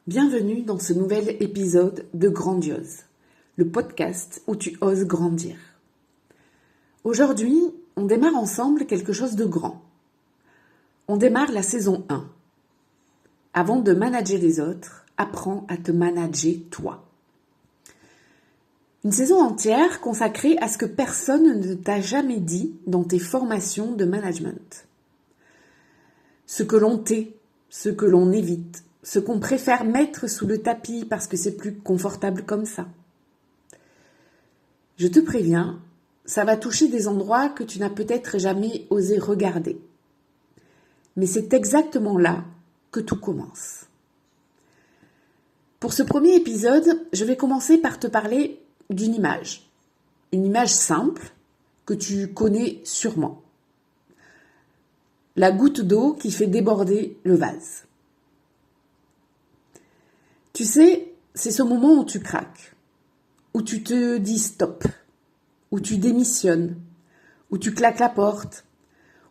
Bienvenue dans ce nouvel épisode de Grandiose, le podcast où tu oses grandir. Aujourd'hui, on démarre ensemble quelque chose de grand. On démarre la saison 1. Avant de manager les autres, apprends à te manager toi. Une saison entière consacrée à ce que personne ne t'a jamais dit dans tes formations de management. Ce que l'on tait, ce que l'on évite, ce qu'on préfère mettre sous le tapis parce que c'est plus confortable comme ça. Je te préviens, ça va toucher des endroits que tu n'as peut-être jamais osé regarder. Mais c'est exactement là que tout commence. Pour ce premier épisode, je vais commencer par te parler d'une image. Une image simple que tu connais sûrement. La goutte d'eau qui fait déborder le vase. Tu sais, c'est ce moment où tu craques, où tu te dis stop, où tu démissionnes, où tu claques la porte,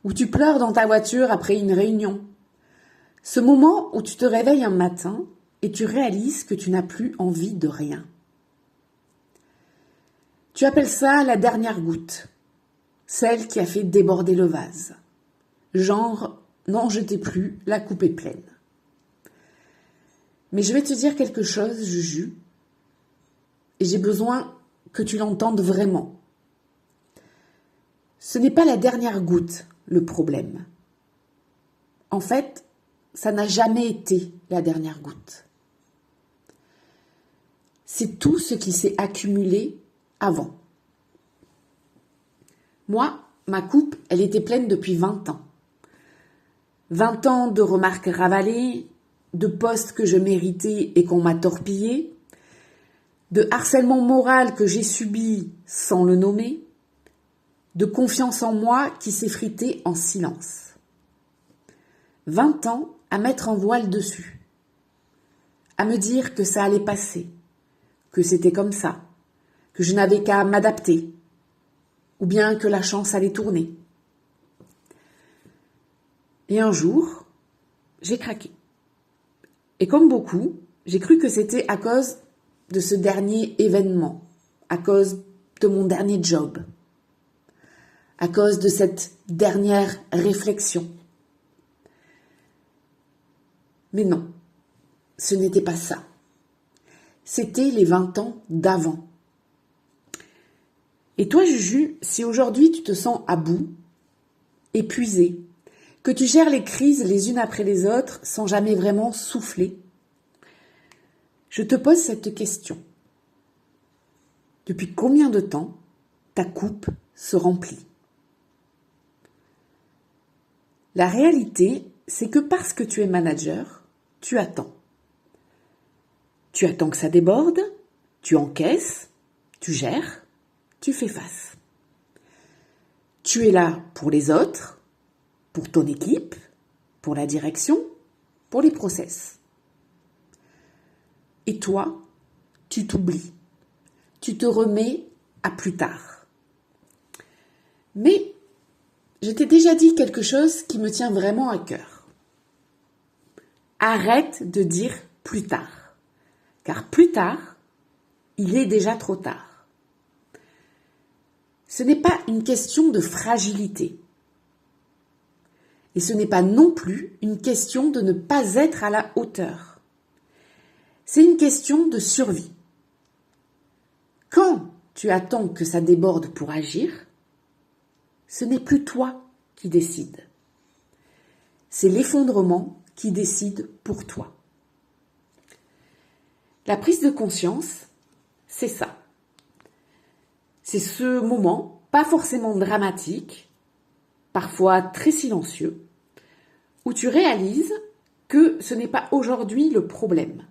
où tu pleures dans ta voiture après une réunion. Ce moment où tu te réveilles un matin et tu réalises que tu n'as plus envie de rien. Tu appelles ça la dernière goutte, celle qui a fait déborder le vase. Genre, n'en jetez plus, la coupe est pleine. Mais je vais te dire quelque chose, Juju, et j'ai besoin que tu l'entendes vraiment. Ce n'est pas la dernière goutte, le problème. En fait, ça n'a jamais été la dernière goutte. C'est tout ce qui s'est accumulé avant. Moi, ma coupe, elle était pleine depuis 20 ans. 20 ans de remarques ravalées, de postes que je méritais et qu'on m'a torpillé, de harcèlement moral que j'ai subi sans le nommer, de confiance en moi qui s'effritait en silence. 20 ans à mettre un voile dessus, à me dire que ça allait passer, que c'était comme ça, que je n'avais qu'à m'adapter, ou bien que la chance allait tourner. Et un jour, j'ai craqué. Et comme beaucoup, j'ai cru que c'était à cause de ce dernier événement, à cause de mon dernier job, à cause de cette dernière réflexion. Mais non, ce n'était pas ça. C'était les 20 ans d'avant. Et toi, Juju, si aujourd'hui tu te sens à bout, épuisé, que tu gères les crises les unes après les autres sans jamais vraiment souffler, je te pose cette question. Depuis combien de temps ta coupe se remplit ? La réalité, c'est que parce que tu es manager, tu attends. Tu attends que ça déborde, tu encaisses, tu gères, tu fais face. Tu es là pour les autres, pour ton équipe, pour la direction, pour les process. Et toi, tu t'oublies. Tu te remets à plus tard. Mais je t'ai déjà dit quelque chose qui me tient vraiment à cœur. Arrête de dire plus tard. Car plus tard, il est déjà trop tard. Ce n'est pas une question de fragilité. Et ce n'est pas non plus une question de ne pas être à la hauteur. C'est une question de survie. Quand tu attends que ça déborde pour agir, ce n'est plus toi qui décide. C'est l'effondrement qui décide pour toi. La prise de conscience, c'est ça. C'est ce moment, pas forcément dramatique, parfois très silencieux, où tu réalises que ce n'est pas aujourd'hui le problème.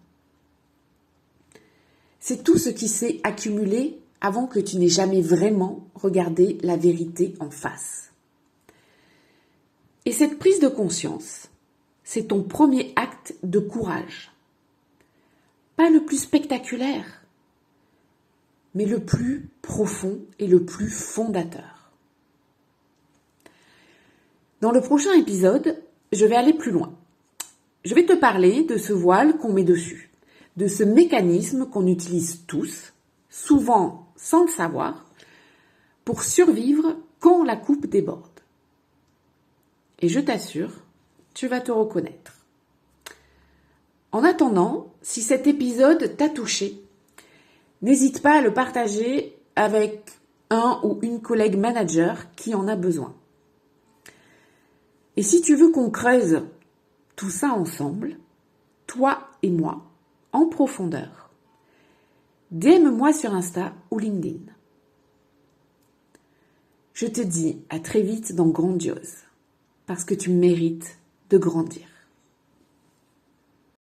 C'est tout ce qui s'est accumulé avant que tu n'aies jamais vraiment regardé la vérité en face. Et cette prise de conscience, c'est ton premier acte de courage. Pas le plus spectaculaire, mais le plus profond et le plus fondateur. Dans le prochain épisode, je vais aller plus loin. Je vais te parler de ce voile qu'on met dessus, de ce mécanisme qu'on utilise tous, souvent sans le savoir, pour survivre quand la coupe déborde. Et je t'assure, tu vas te reconnaître. En attendant, si cet épisode t'a touché, n'hésite pas à le partager avec un ou une collègue manager qui en a besoin. Et si tu veux qu'on creuse tout ça ensemble, toi et moi, en profondeur, DM-moi sur Insta ou LinkedIn. Je te dis à très vite dans Grandiose, parce que tu mérites de grandir.